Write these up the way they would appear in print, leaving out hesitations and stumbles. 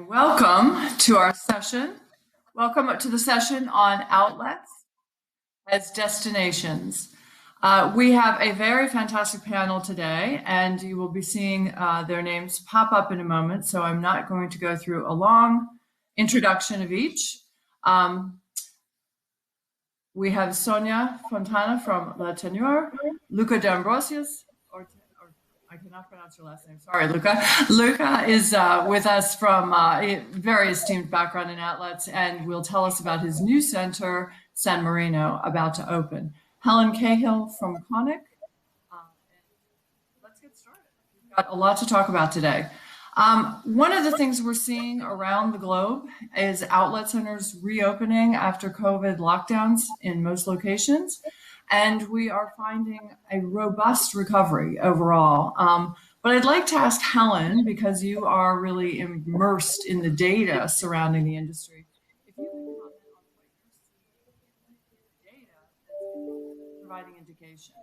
Welcome to our session. Welcome to the session on outlets as destinations. We have a very fantastic panel today, and you will be seeing their names pop up in a moment, so I'm not going to go through a long introduction of each. We have Sonia FONTANA from TANNEUR, Luca d'Ambrosius, I cannot pronounce your last name. Sorry, Luca. Luca is with us from a very esteemed background in outlets and will tell us about his new center, San Marino, about to open. Helen CAHILL from CONIQ. Let's get started. We've got a lot to talk about today. One of the things we're seeing around the globe is outlet centers reopening after COVID lockdowns in most locations. And we are finding a robust recovery overall. But I'd like to ask Helen, because you are really immersed in the data surrounding the industry, if you can comment on what you're seeing in the data that's providing indications.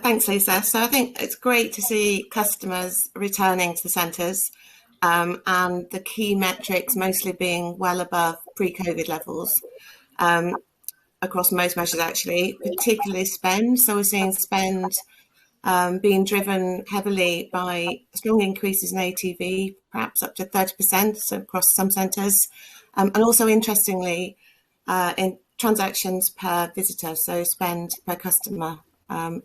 Thanks, Lisa. So I think it's great to see customers returning to the centres and the key metrics mostly being well above pre-COVID levels. Across most measures, actually, particularly spend. So we're seeing spend being driven heavily by strong increases in ATV, perhaps up to 30%, so across some centres. And also, interestingly, in transactions per visitor, so spend per customer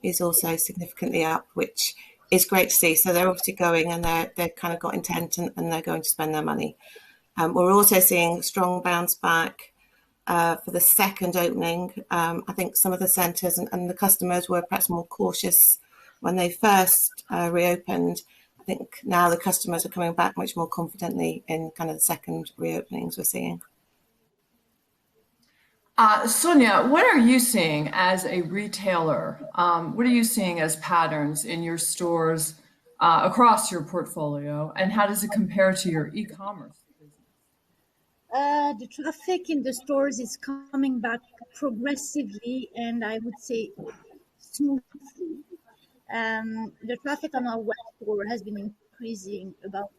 is also significantly up, which is great to see. So they're obviously going and they've kind of got intent and they're going to spend their money. We're also seeing strong bounce back for the second opening. I think some of the centres and the customers were perhaps more cautious when they first reopened. I think now the customers are coming back much more confidently in kind of the second reopenings we're seeing. Sonia, what are you seeing as a retailer? What are you seeing as patterns in your stores across your portfolio, and how does it compare to your e-commerce? The traffic in the stores is coming back progressively, and I would say smoothly. The traffic on our web store has been increasing about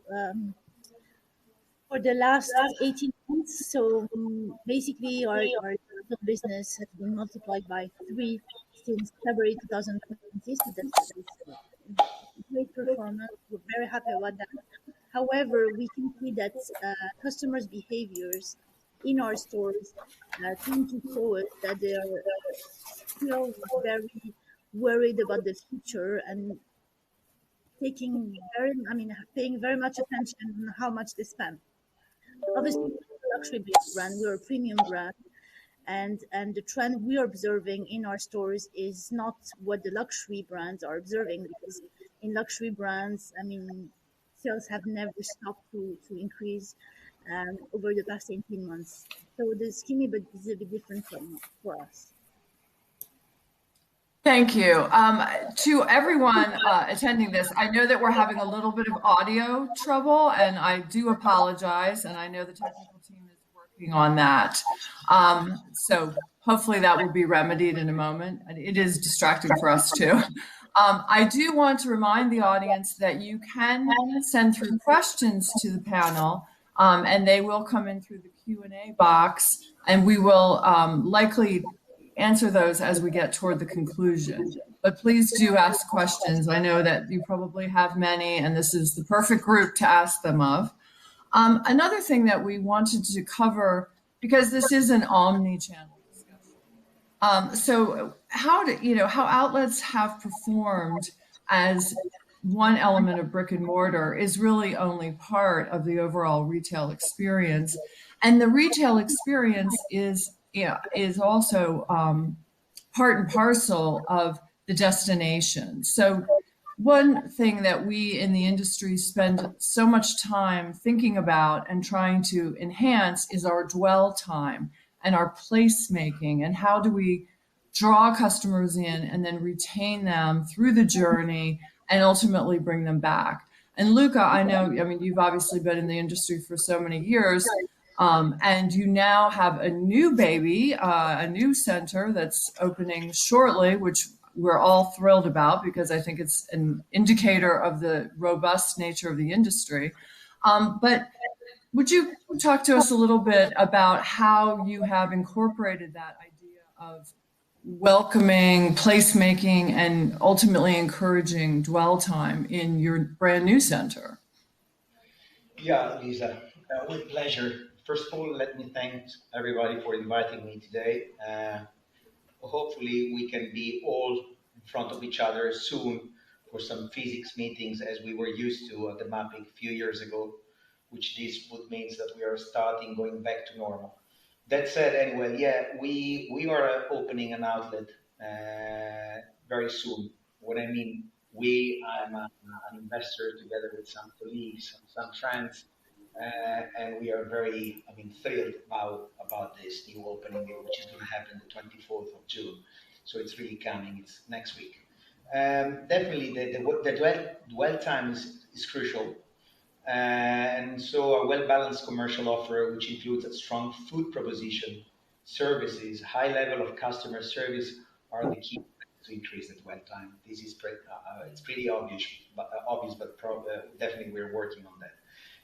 for the last 18 months. So basically, our business has been multiplied by 3 since February 2020. So that's great performance. We're very happy about that. However, we can see that customers' behaviors in our stores tend to show us that they are still very worried about the future and paying very much attention on how much they spend. Obviously, we're a luxury brand, we're a premium brand, and the trend we are observing in our stores is not what the luxury brands are observing, because in luxury brands, sales have never stopped to increase over the past 18 months. So the skinny but is a bit different for us. Thank you. To everyone attending this, I know that we're having a little bit of audio trouble, and I do apologize, and I know the technical team is working on that. So hopefully that will be remedied in a moment. It is distracting for us too. I do want to remind the audience that you can send through questions to the panel, and they will come in through the Q&A box, and we will likely answer those as we get toward the conclusion. But please do ask questions. I know that you probably have many, and this is the perfect group to ask them of. Another thing that we wanted to cover, because this is an omni-channel discussion, so how outlets have performed as one element of brick and mortar is really only part of the overall retail experience, and the retail experience is also part and parcel of the destination. So one thing that we in the industry spend so much time thinking about and trying to enhance is our dwell time and our placemaking, and how do we draw customers in and then retain them through the journey and ultimately bring them back. And Luca, I know, you've obviously been in the industry for so many years, and you now have a new baby, a new center that's opening shortly, which we're all thrilled about, because I think it's an indicator of the robust nature of the industry. But would you talk to us a little bit about how you have incorporated that idea of welcoming, placemaking, and ultimately encouraging dwell time in your brand new center? Yeah, Lisa, with pleasure. First of all, let me thank everybody for inviting me today. Hopefully, we can be all in front of each other soon for some physics meetings as we were used to at the MAPIC a few years ago, which this would means that we are starting going back to normal. That said, anyway, yeah, we are opening an outlet very soon. What I mean, an investor together with some colleagues and some friends, and we are very, thrilled about this new opening, which is going to happen the 24th of June. So it's really coming. It's next week. Definitely, the dwell time is crucial. And so a well-balanced commercial offer, which includes a strong food proposition, services, high level of customer service, are the key to increase the dwell time. This is it's pretty obvious, but definitely we're working on that.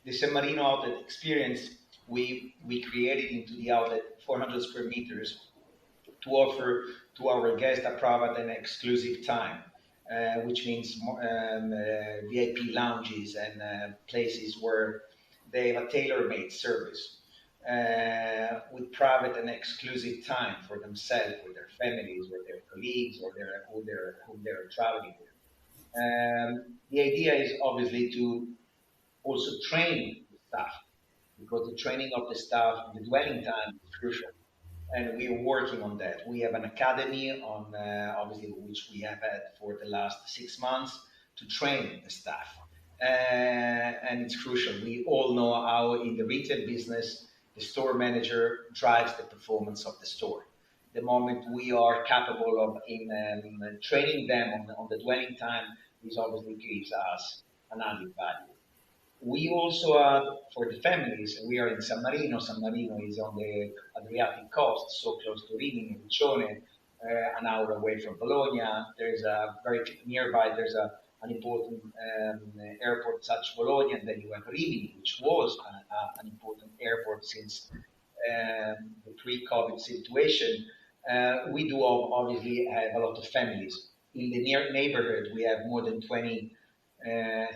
The San Marino outlet experience, we created into the outlet 400 square meters to offer to our guests a private and exclusive time. Which means VIP lounges and places where they have a tailor-made service with private and exclusive time for themselves, with their families, with their colleagues, or whom they're traveling with. The idea is obviously to also train the staff, because the training of the staff, the dwelling time is crucial. And we are working on that. We have an academy on, obviously, which we have had for the last 6 months to train the staff. And it's crucial. We all know how in the retail business, the store manager drives the performance of the store. The moment we are capable of training them on the dwelling time, this obviously gives us an added value. We also are, for the families, we are in San Marino. San Marino is on the Adriatic coast, so close to Rimini, Riccione, an hour away from Bologna. There's a very nearby, there's an important airport such as Bologna, and then you have Rimini, which was an important airport since the pre-COVID situation. We do obviously have a lot of families. In the near neighborhood, we have more than 20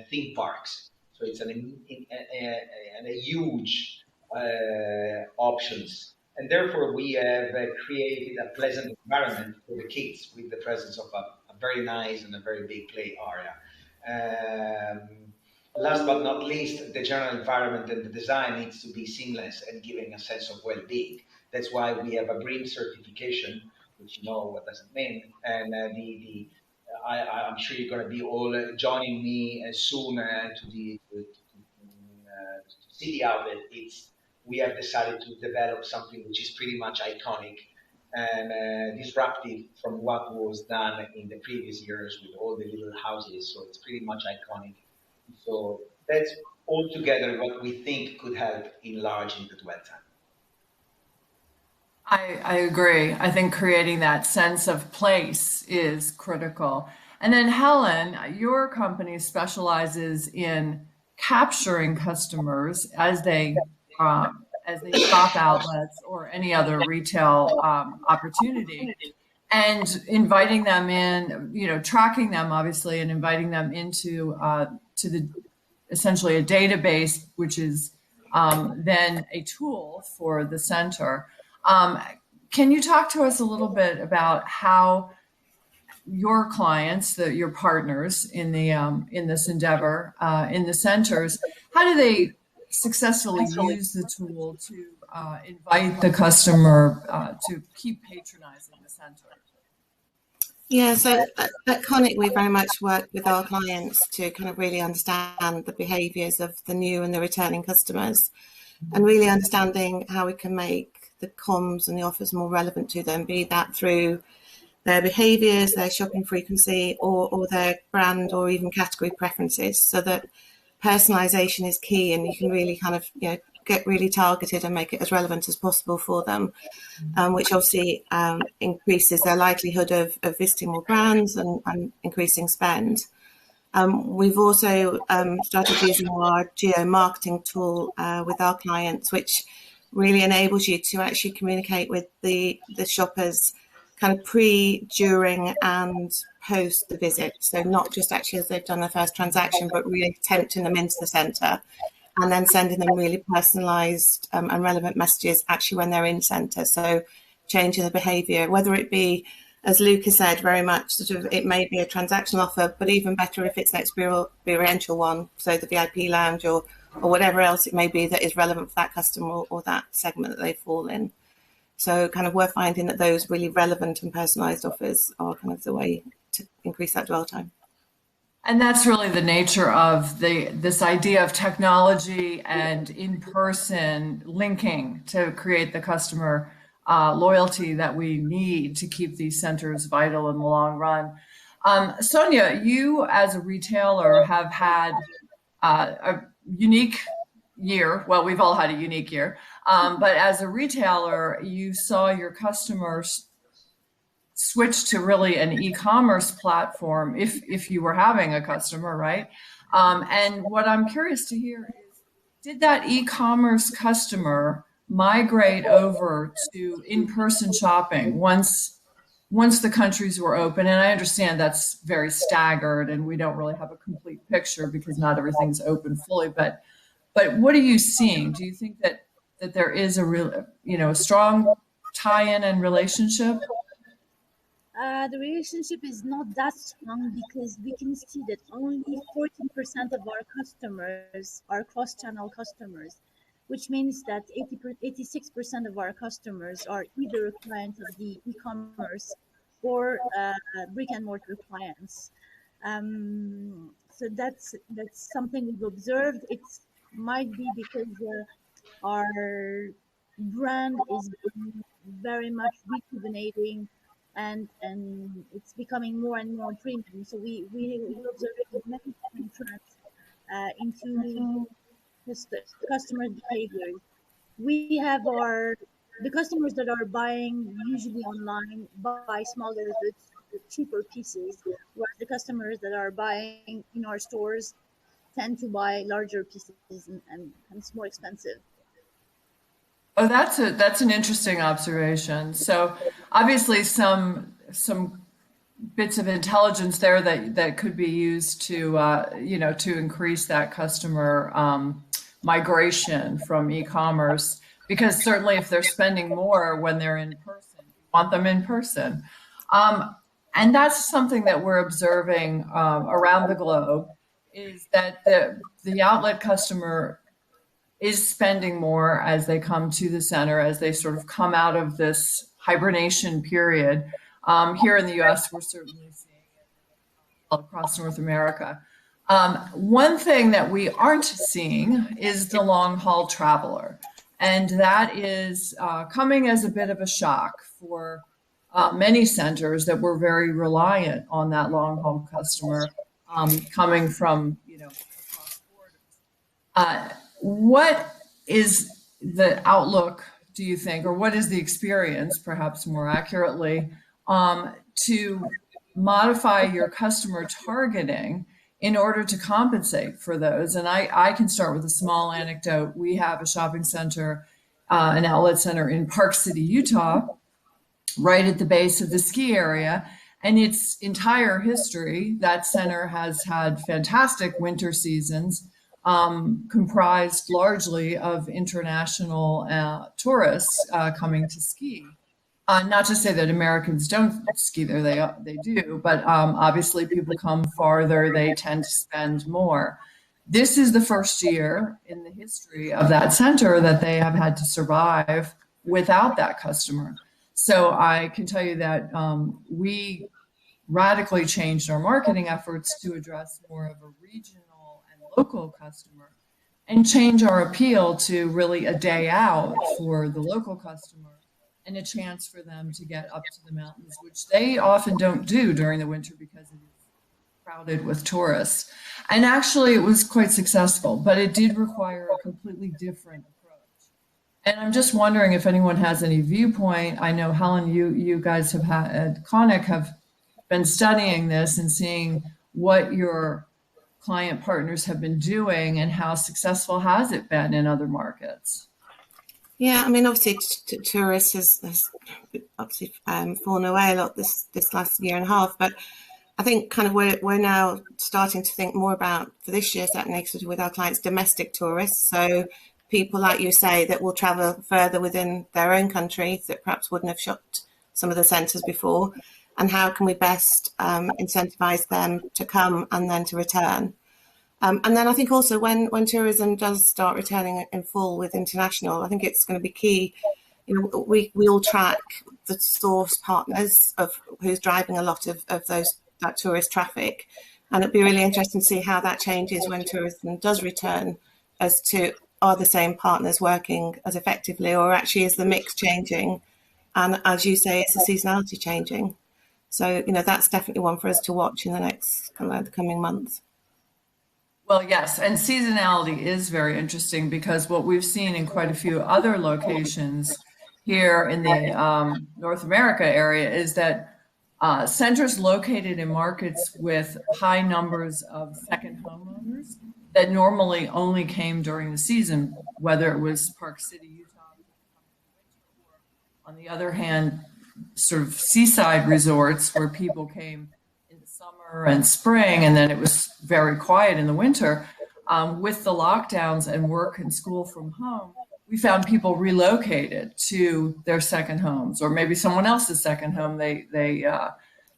theme parks. So it's a huge options. And therefore, we have created a pleasant environment for the kids with the presence of a very nice and a very big play area. Last but not least, the general environment and the design needs to be seamless and giving a sense of well-being. That's why we have a BREEAM certification, which you know what does it mean. And I'm sure you're going to be all joining me soon to see the outlet. We have decided to develop something which is pretty much iconic and disruptive from what was done in the previous years with all the little houses. So it's pretty much iconic. So that's altogether what we think could help enlarging the dwell time. I agree. I think creating that sense of place is critical. And then Helen, your company specializes in capturing customers as they shop outlets or any other retail opportunity, and inviting them in, tracking them obviously, and inviting them into to the essentially a database, which is then a tool for the center. Can you talk to us a little bit about how your clients, your partners in this endeavor, in the centers, how do they successfully use the tool to invite the customer to keep patronizing the center? Yeah, so at CONIQ, we very much work with our clients to kind of really understand the behaviours of the new and the returning customers, and really understanding how we can make the comms and the offers more relevant to them, be that through their behaviours, their shopping frequency, or their brand or even category preferences, so that personalisation is key, and you can really kind of get really targeted and make it as relevant as possible for them, which obviously increases their likelihood of visiting more brands and increasing spend. We've also started using our geo-marketing tool with our clients, which really enables you to actually communicate with the shoppers kind of pre, during and post the visit. So not just actually as they've done their first transaction, but really tempting them into the centre and then sending them really personalised and relevant messages actually when they're in centre. So changing the behaviour, whether it be, as Luca said, very much sort of, it may be a transactional offer, but even better if it's an experiential one, so the VIP lounge or whatever else it may be that is relevant for that customer or that segment that they fall in. So kind of we're finding that those really relevant and personalised offers are kind of the way to increase that dwell time. And that's really the nature of this idea of technology and in-person linking to create the customer loyalty that we need to keep these centers vital in the long run. Sonia, you as a retailer have had a unique year. Well, we've all had a unique year, but as a retailer, you saw your customers switch to really an e-commerce platform if you were having a customer, right? And what I'm curious to hear is, did that e-commerce customer migrate over to in-person shopping once the countries were open? And I understand that's very staggered and we don't really have a complete picture because not everything's open fully, but what are you seeing? Do you think that there is a real, a strong tie-in and relationship? The relationship is not that strong because we can see that only 14% of our customers are cross-channel customers, which means that 86% of our customers are either a client of the e-commerce or brick and mortar clients. So that's something we've observed. It might be because our brand is very much rejuvenating and it's becoming more and more premium. So we observe many different trends into customer behaviors. We have the customers that are buying usually online buy smaller goods, cheaper pieces, whereas the customers that are buying in our stores tend to buy larger pieces and it's more expensive. Oh, that's an interesting observation. So obviously some bits of intelligence there that could be used to to increase that customer migration from e-commerce, because certainly if they're spending more when they're in person, you want them in person. And that's something that we're observing around the globe, is that the outlet customer is spending more as they come to the center, as they sort of come out of this hibernation period. Here in the US, we're certainly seeing it across North America. One thing that we aren't seeing is the long haul traveler. And that is coming as a bit of a shock for many centers that were very reliant on that long haul customer coming from, across borders. What is the outlook, do you think, or what is the experience, perhaps more accurately, to modify your customer targeting in order to compensate for those? And I can start with a small anecdote. We have a shopping center, an outlet center in Park City, Utah, right at the base of the ski area. And its entire history, that center has had fantastic winter seasons, comprised largely of international tourists coming to ski. Not to say that Americans don't ski there, they do, but obviously people come farther, they tend to spend more. This is the first year in the history of that center that they have had to survive without that customer. So I can tell you that we radically changed our marketing efforts to address more of a regional and local customer and change our appeal to really a day out for the local customer and a chance for them to get up to the mountains, which they often don't do during the winter because it is crowded with tourists. And actually it was quite successful, but it did require a completely different approach. And I'm just wondering if anyone has any viewpoint. I know, Helen, you guys have had at CONIQ have been studying this and seeing what your client partners have been doing and how successful has it been in other markets? Yeah, I mean, obviously, tourists has obviously fallen away a lot this last year and a half, but I think kind of we're now starting to think more about, for this year, certainly with our clients, domestic tourists. So people, like you say, that will travel further within their own country that perhaps wouldn't have shopped some of the centres before, and how can we best incentivise them to come and then to return. And then I think also when tourism does start returning in full with international, I think it's going to be key. You know, we all track the source partners of who's driving a lot of that tourist traffic, and it'd be really interesting to see how that changes when tourism does return, as to are the same partners working as effectively, or actually is the mix changing, and as you say, is the seasonality changing? So you know, that's definitely one for us to watch in the next the coming months. Well, yes, and seasonality is very interesting because what we've seen in quite a few other locations here in the North America area is that centers located in markets with high numbers of second homeowners that normally only came during the season, whether it was Park City, Utah, or on the other hand, sort of seaside resorts where people came summer and spring, and then it was very quiet in the winter. With the lockdowns and work and school from home, we found people relocated to their second homes, or maybe someone else's second home they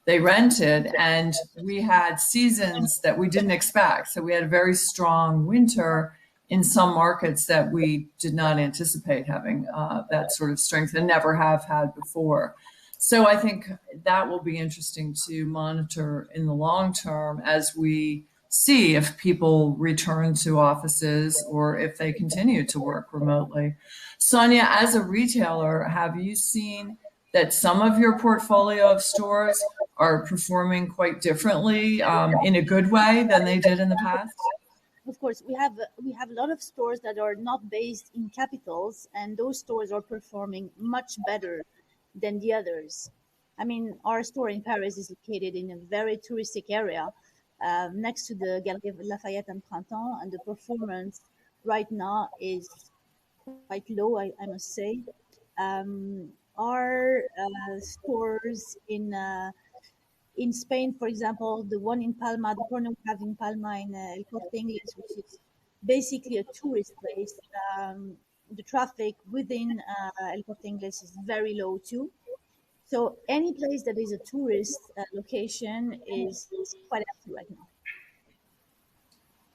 rented, and we had seasons that we didn't expect. So we had a very strong winter in some markets that we did not anticipate having that sort of strength and never have had before. So I think that will be interesting to monitor in the long term as we see if people return to offices or if they continue to work remotely. Sonia, as a retailer, have you seen that some of your portfolio of stores are performing quite differently in a good way than they did in the past? Of course, we have a lot of stores that are not based in capitals, and those stores are performing much better than the others. I mean, our store in Paris is located in a very touristic area next to the Galerie Lafayette and Printemps, and the performance right now is quite low, I must say. Our stores in Spain, for example, the one in Palma, the corner we have in Palma in El Corte Inglés, which is basically a tourist place. The traffic within El Corte Inglés is very low too. So any place that is a tourist location is quite empty right now.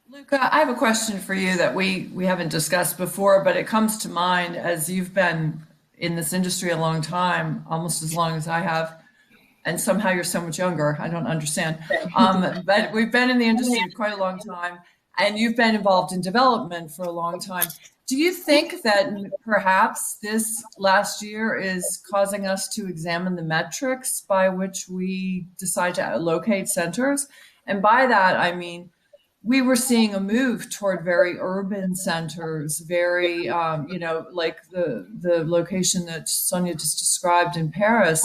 Luca, I have a question for you that we haven't discussed before, but it comes to mind as you've been in this industry a long time, almost as long as I have, and somehow you're so much younger. I don't understand. But we've been in the industry quite a long time, and you've been involved in development for a long time. Do you think that perhaps this last year is causing us to examine the metrics by which we decide to locate centers? And by that, I mean, we were seeing a move toward very urban centers, very, like the location that Sonia just described in Paris.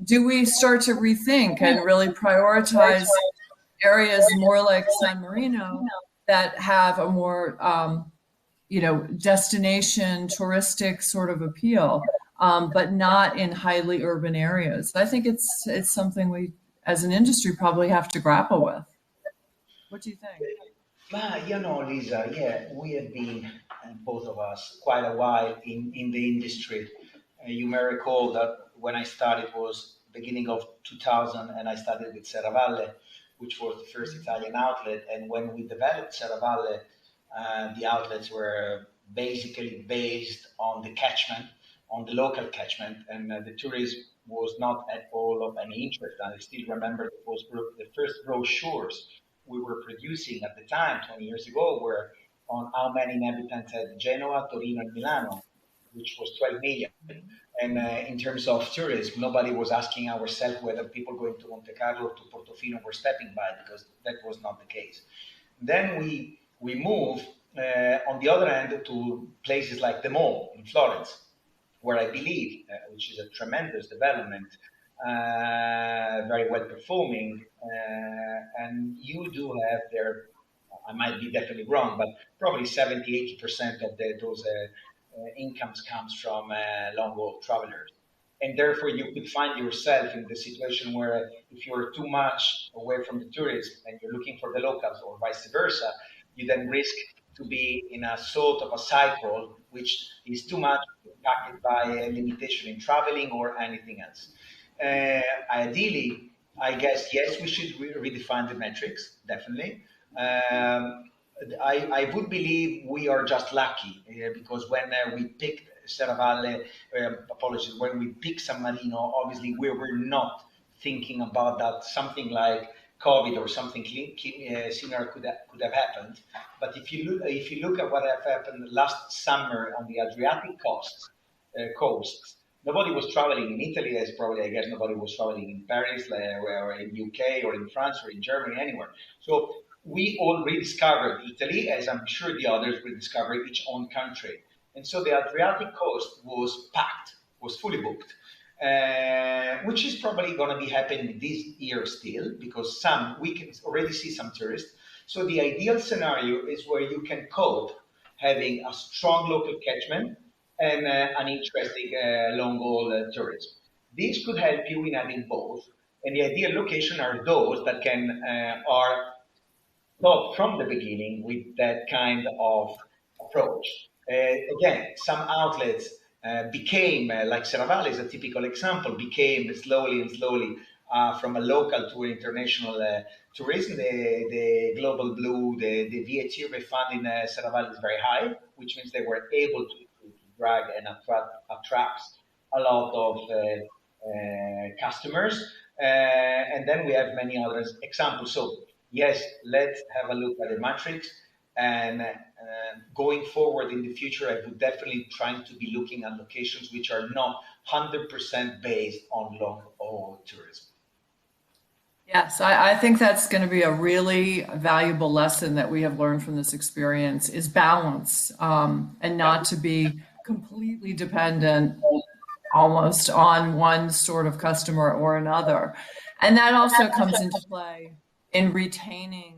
Do we start to rethink and really prioritize areas more like San Marino that have a more destination touristic sort of appeal, but not in highly urban areas? I think it's something we, as an industry, probably have to grapple with. What do you think? Lisa, yeah, we have been, both of us, quite a while in the industry. You may recall that when I started was beginning of 2000, and I started with Serravalle, which was the first Italian outlet. And when we developed Serravalle, the outlets were basically based on the catchment, on the local catchment, and the tourism was not at all of any interest. And I still remember the first brochures we were producing at the time, 20 years ago, were on how many inhabitants had Genoa, Torino, and Milano, which was 12 million. And in terms of tourism, nobody was asking ourselves whether people going to Monte Carlo or to Portofino were stepping by, because that was not the case. Then we moved on the other hand, to places like the mall in Florence, where I believe, which is a tremendous development, very well performing, and you do have there, I might be definitely wrong, but probably 70–80% of those incomes comes from long-haul travelers. And therefore, you could find yourself in the situation where if you're too much away from the tourists and you're looking for the locals, or vice versa, you then risk to be in a sort of a cycle which is too much impacted by a limitation in traveling or anything else. Ideally, I guess, yes, we should redefine the metrics, definitely. I would believe we are just lucky because when we picked Serravalle, apologies, when we picked San Marino, obviously we were not thinking about that something like COVID or something similar could have happened. But if you look at what have happened last summer on the Adriatic coasts, nobody was traveling in Italy, as probably I guess nobody was traveling in Paris or in UK or in France or in Germany, anywhere. So we all rediscovered Italy, as I'm sure the others rediscovered each own country. And so the Adriatic coast was packed, was fully booked, which is probably going to be happening this year still, because we can already see some tourists. So the ideal scenario is where you can cope having a strong local catchment and an interesting long-haul tourism. This could help you in having both, and the ideal location are those that are thought from the beginning with that kind of approach. Again, some outlets became, like Serravalle is a typical example, became slowly and slowly from a local to international tourism. The global blue, the VAT refund in Serravalle is very high, which means they were able to drag and attract a lot of customers. And then we have many other examples. So yes, let's have a look at the matrix. And going forward in the future, I would definitely try to be looking at locations which are not 100% based on long-haul tourism. Yes, I think that's going to be a really valuable lesson that we have learned from this experience is balance, and not to be completely dependent almost on one sort of customer or another. And that also comes into play in retaining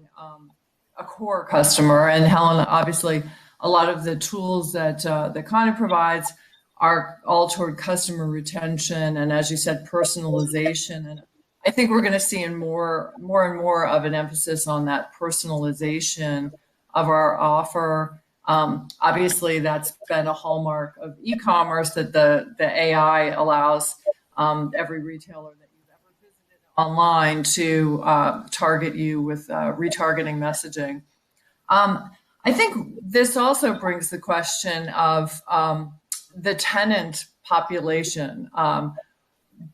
a core customer. And Helen, obviously, a lot of the tools that that CONIQ provides are all toward customer retention and, as you said, personalization. And I think we're going to see more and more of an emphasis on that personalization of our offer. Obviously, that's been a hallmark of e-commerce, that the AI allows every retailer that you've ever visited online to target you with retargeting messaging. I think this also brings the question of the tenant population.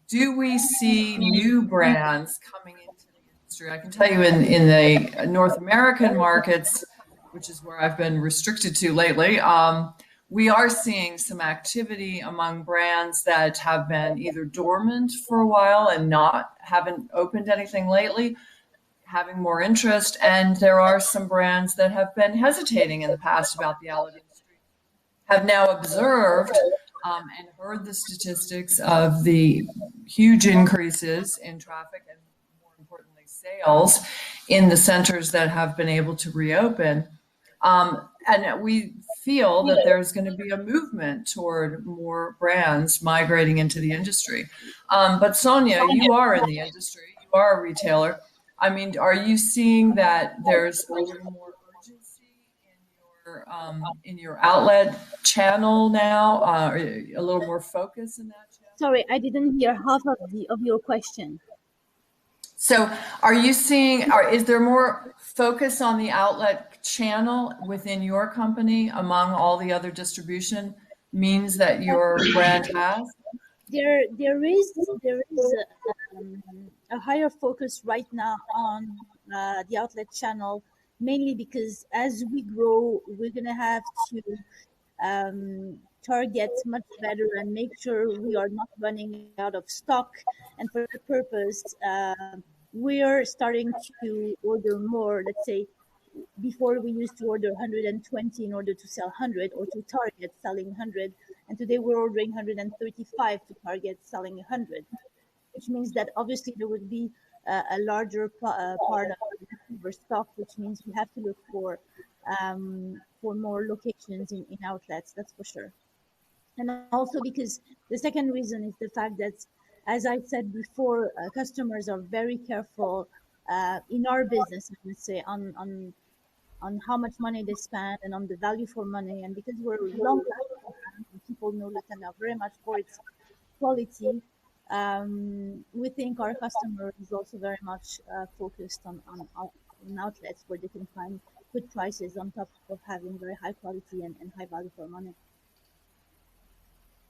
Do we see new brands coming into the industry? I can tell you in the North American markets, which is where I've been restricted to lately, we are seeing some activity among brands that have been either dormant for a while and haven't opened anything lately, having more interest. And there are some brands that have been hesitating in the past about the outlet industry, have now observed and heard the statistics of the huge increases in traffic and, more importantly, sales in the centers that have been able to reopen. And we feel that there's going to be a movement toward more brands migrating into the industry. But Sonia, you are in the industry, you are a retailer. I mean, are you seeing that there's a little more in your outlet channel now, a little more focus in that channel? Sorry, I didn't hear half of your question. So are you seeing, is there more focus on the outlet channel within your company among all the other distribution means that your brand has? There is a higher focus right now on the outlet channel, mainly because as we grow, we're going to have to target much better and make sure we are not running out of stock. And for that purpose, we're starting to order more, let's say, before we used to order 120 in order to sell 100 or to target selling 100. And today we're ordering 135 to target selling 100, which means that obviously there would be a larger part of leftover stock, which means we have to look for more locations in outlets, that's for sure. And also because the second reason is the fact that, as I said before, customers are very careful in our business, I would say, on how much money they spend and on the value for money. And because we're long-lasting brands and people know TANNEUR very much for its quality, we think our customer is also very much focused on outlets where they can find good prices on top of having very high quality and high value for money.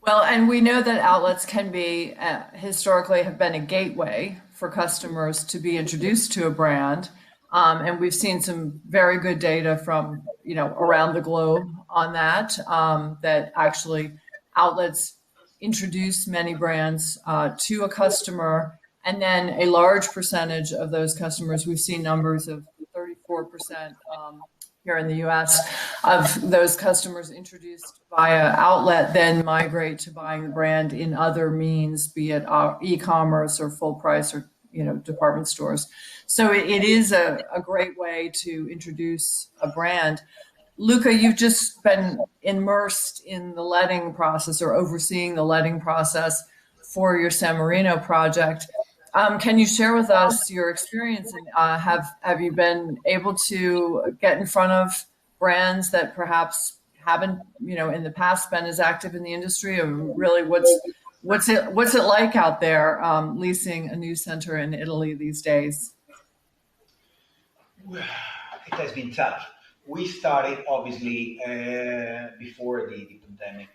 Well, and we know that outlets can be, historically have been a gateway for customers to be introduced to a brand. And we've seen some very good data from, around the globe on that, that actually outlets introduce many brands to a customer. And then a large percentage of those customers, we've seen numbers of 34% here in the US of those customers introduced via outlet then migrate to buying the brand in other means, be it e-commerce or full price or department stores. So it is a great way to introduce a brand. Luca, you've just been immersed in the letting process or overseeing the letting process for your San Marino project. Can you share with us your experience, and have you been able to get in front of brands that perhaps haven't, in the past been as active in the industry? Or really, what's it like out there leasing a new center in Italy these days? It has been tough. We started obviously before the pandemic,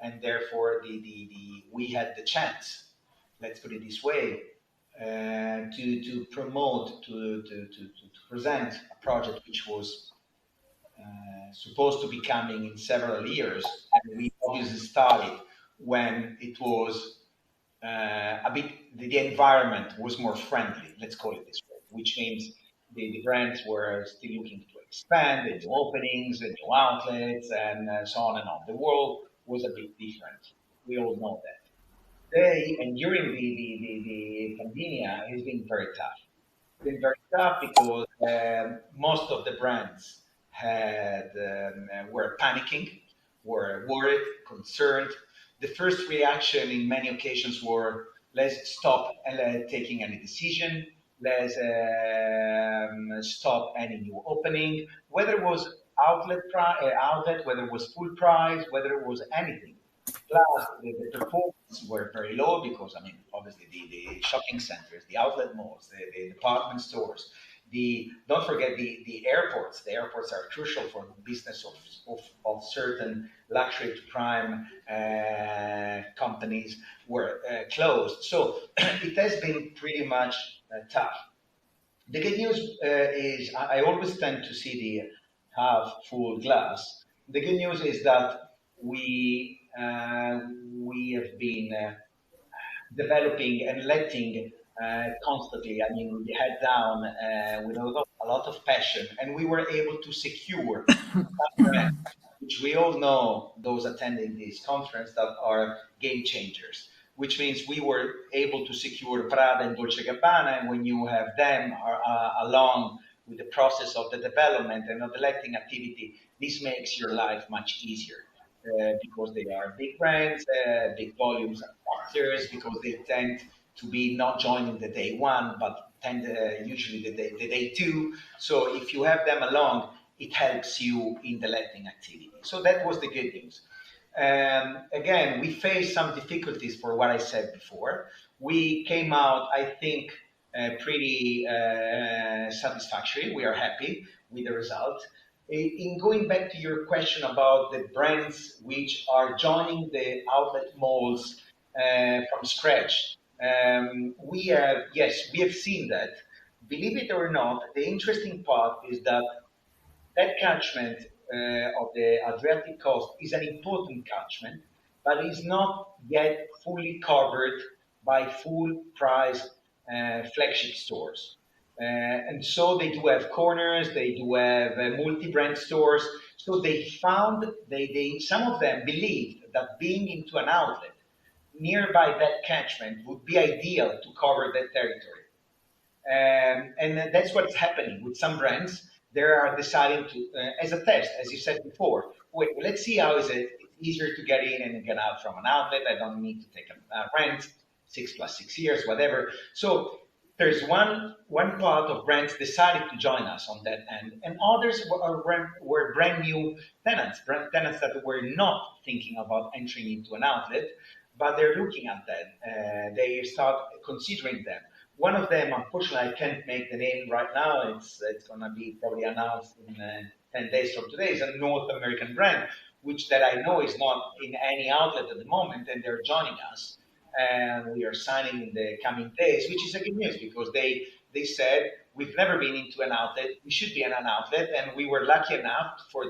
and therefore we had the chance. Let's put it this way. To promote, to present a project which was supposed to be coming in several years. And we obviously started when it was a bit, the environment was more friendly, let's call it this way, which means the brands were still looking to expand, the new openings, the new outlets, and so on and on. The world was a bit different. We all know that. Today and during the pandemic, it's been very tough. It's been very tough because most of the brands were panicking, were worried, concerned. The first reaction in many occasions were, let's stop taking any decision, let's stop any new opening, whether it was outlet, whether it was full price, whether it was anything. Plus, the performance were very low because, obviously the shopping centers, the outlet malls, the department stores, don't forget the airports. The airports are crucial for the business of certain luxury to prime companies were closed. So it has been pretty much tough. The good news is I always tend to see the half full glass. The good news is that we have been developing and letting constantly. We head down with a lot of passion, and we were able to secure some brands, which we all know, those attending this conference, that are game changers. Which means we were able to secure Prada and Dolce & Gabbana, and when you have them along with the process of the development and of the letting activity, this makes your life much easier. Because they are big brands, big volumes of partners, because they tend to be not joining the day one, but usually the day two. So if you have them along, it helps you in the letting activity. So that was the good news. Again, we faced some difficulties for what I said before. We came out, I think, pretty satisfactory. We are happy with the result. In going back to your question about the brands which are joining the outlet malls from scratch, we have seen that. Believe it or not, the interesting part is that catchment of the Adriatic coast is an important catchment, but is not yet fully covered by full price flagship stores. And so they do have corners, they do have multi-brand stores. So they found, some of them believed that being into an outlet nearby that catchment would be ideal to cover that territory. And that's what's happening with some brands. They are deciding to, as a test, as you said before, wait, let's see how is it easier to get in and get out from an outlet. I don't need to take a rent, 6 + 6 years, whatever. So there's one part of brands decided to join us on that end, and others were brand new tenants, tenants that were not thinking about entering into an outlet, but they're looking at that. They start considering them. One of them, unfortunately, I can't make the name right now. It's going to be probably announced in 10 days from today. It's a North American brand, which that I know is not in any outlet at the moment, and they're joining us. And we are signing in the coming days, which is a good news because they said we've never been into an outlet. We should be in an outlet, and we were lucky enough for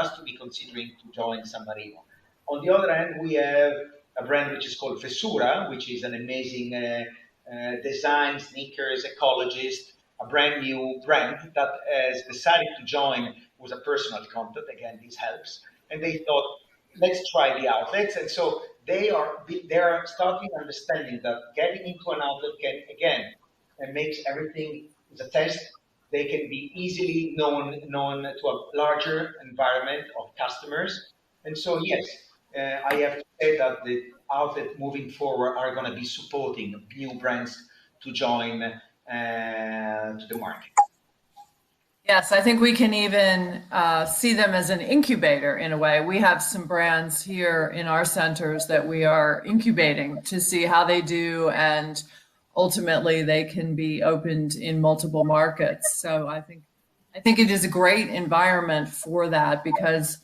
us to be considering to join somebody. On the other hand, we have a brand which is called Fessura, which is an amazing design, sneakers, ecologist, a brand new brand that has decided to join with a personal contact. Again, this helps. And they thought, let's try the outlets. And so they are starting understanding that getting into an outlet can, again, and makes everything as a test. They can be easily known to a larger environment of customers. And so, yes, I have to say that the outlet moving forward are going to be supporting new brands to join to the market. Yes, I think we can even see them as an incubator in a way. We have some brands here in our centers that we are incubating to see how they do, and ultimately they can be opened in multiple markets. So I think it is a great environment for that because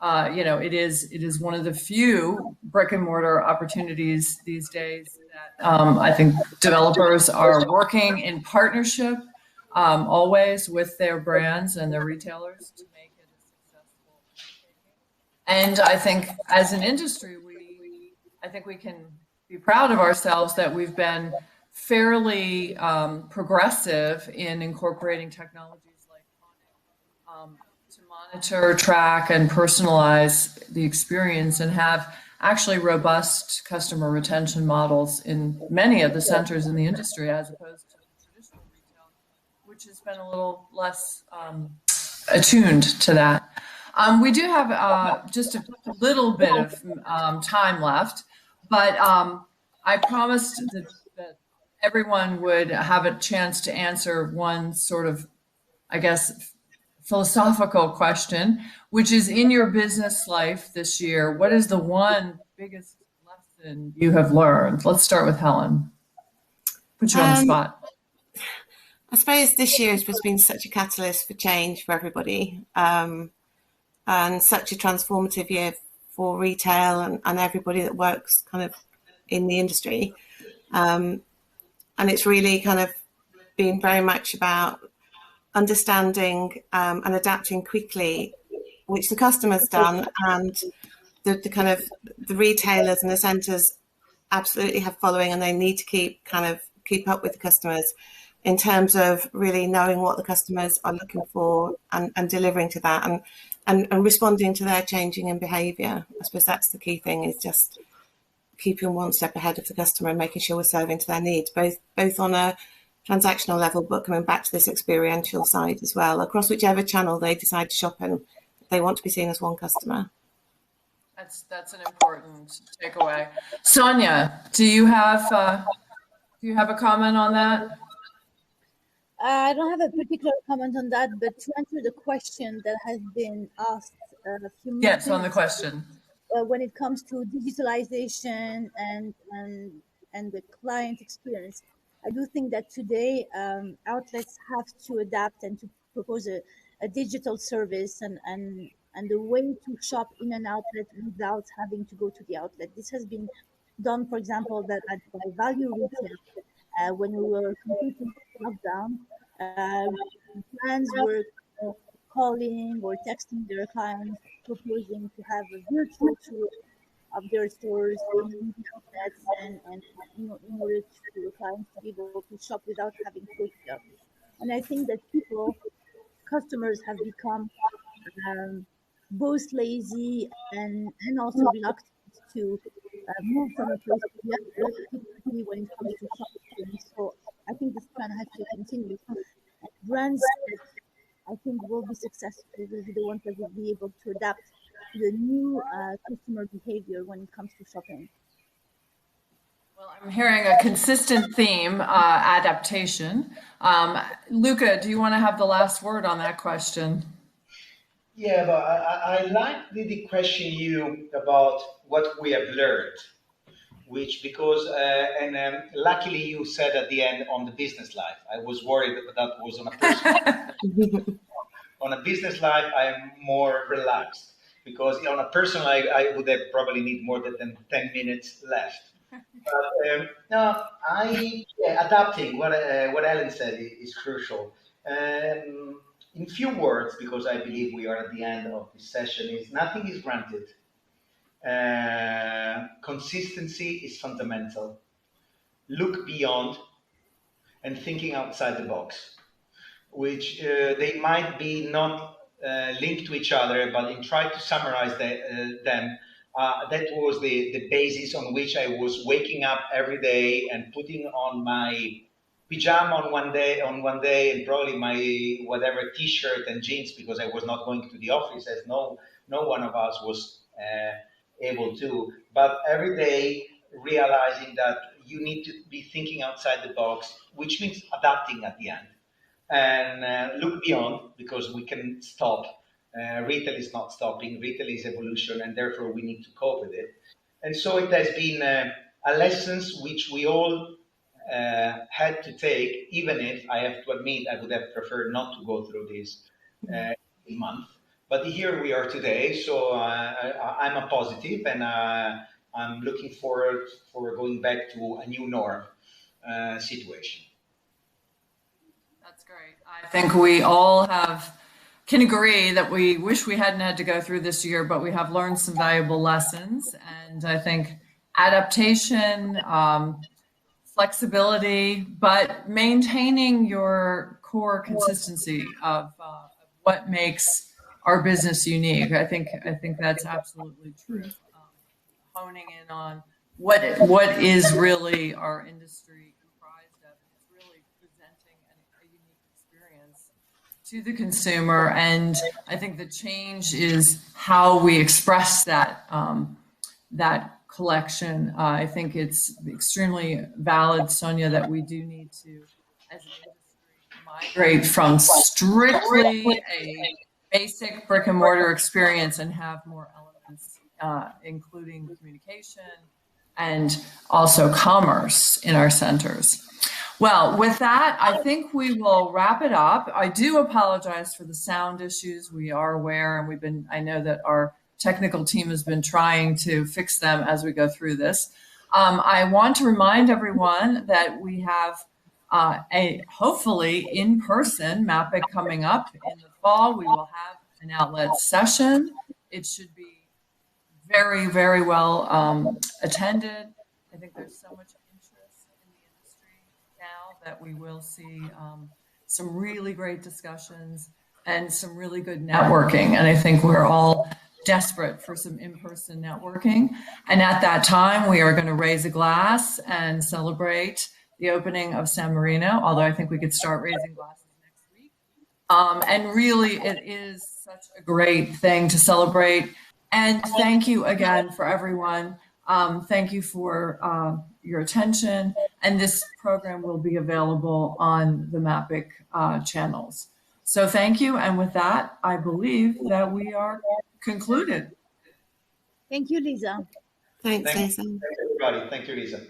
it is one of the few brick and mortar opportunities these days that I think developers are working in partnership always with their brands and their retailers to make it a successful undertaking. And I think as an industry, I think we can be proud of ourselves that we've been fairly progressive in incorporating technologies like CONIQ to monitor, track, and personalize the experience and have actually robust customer retention models in many of the centers in the industry as opposed to traditional retail, which has been a little less attuned to that. We do have just a little bit of time left, but I promised that everyone would have a chance to answer one sort of, I guess, philosophical question, which is in your business life this year, what is the one biggest lesson you have learned? Let's start with Helen. Put you on the spot. I suppose this year has just been such a catalyst for change for everybody, and such a transformative year for retail and everybody that works kind of in the industry. And it's really kind of been very much about understanding and adapting quickly, which the customer's done, and the kind of the retailers and the centres absolutely have following, and they need to keep up with the customers in terms of really knowing what the customers are looking for and delivering to that and responding to their changing in behaviour. I suppose that's the key thing, is just keeping one step ahead of the customer and making sure we're serving to their needs, both on a transactional level, but coming back to this experiential side as well, across whichever channel they decide to shop in. They want to be seen as one customer. That's an important takeaway. Sonia, do you have a comment on that? I don't have a particular comment on that, but to answer the question that has been asked a few minutes. Yes, on the question. When it comes to digitalization and the client experience, I do think that today outlets have to adapt and to propose a digital service and the way to shop in an outlet without having to go to the outlet. This has been done, for example, by value retail when we were completely locked down. Brands were calling or texting their clients, proposing to have a virtual tour of their stores in the outlets and in order to the clients to be able to shop without having to go to the outlet. And I think that customers have become both lazy and also reluctant to move from a place to the other, particularly when it comes to shopping. So I think this trend has to continue. And brands that I think will be successful will be the ones that will be able to adapt to the new customer behavior when it comes to shopping. Well, I'm hearing a consistent theme, adaptation. Luca, do you want to have the last word on that question? Yeah, but I like the question you about what we have learned, which because and luckily you said at the end on the business life. I was worried that that was on a personal. On a business life, I am more relaxed because on a personal life, I would have probably need more than 10 minutes left. But no, adapting what Helen said is crucial. In few words, because I believe we are at the end of this session, is nothing is granted. Consistency is fundamental. Look beyond and thinking outside the box, which they might be not linked to each other, but in trying to summarize them, that was the basis on which I was waking up every day and putting on my pajama on one day, and probably my whatever T-shirt and jeans because I was not going to the office, as no one of us was able to. But every day realizing that you need to be thinking outside the box, which means adapting at the end, and look beyond because we can stop. Retail is not stopping. Retail is evolution, and therefore we need to cope with it. And so it has been a lessons which we all had to take, even if I have to admit I would have preferred not to go through this month. But here we are today, so I'm a positive, and I'm looking forward for going back to a new norm situation. That's great. I think we all can agree that we wish we hadn't had to go through this year, but we have learned some valuable lessons. And I think adaptation, flexibility, but maintaining your core consistency of what makes our business unique. I think that's absolutely true. Honing in on what is really our industry comprised of. It's really presenting a unique experience to the consumer, and I think the change is how we express that collection. I think it's extremely valid, Sonia, that we do need to, as an industry, migrate from strictly a basic brick and mortar experience and have more elements, including communication and also commerce in our centers. Well, with that, I think we will wrap it up. I do apologize for the sound issues. We are aware, and I know that our technical team has been trying to fix them as we go through this. I want to remind everyone that we have a hopefully in-person MAPIC coming up in the fall. We will have an outlet session. It should be very, very well attended. I think there's so much interest in the industry now that we will see some really great discussions and some really good networking. And I think we're all desperate for some in-person networking. And at that time, we are going to raise a glass and celebrate the opening of San Marino, although I think we could start raising glasses next week. And really, it is such a great thing to celebrate. And thank you again for everyone. Thank you for your attention. And this program will be available on the MAPIC channels. So thank you. And with that, I believe that we are concluded. Thank you, Lisa. Thanks, Lisa. Thanks, everybody. Thank you, Lisa.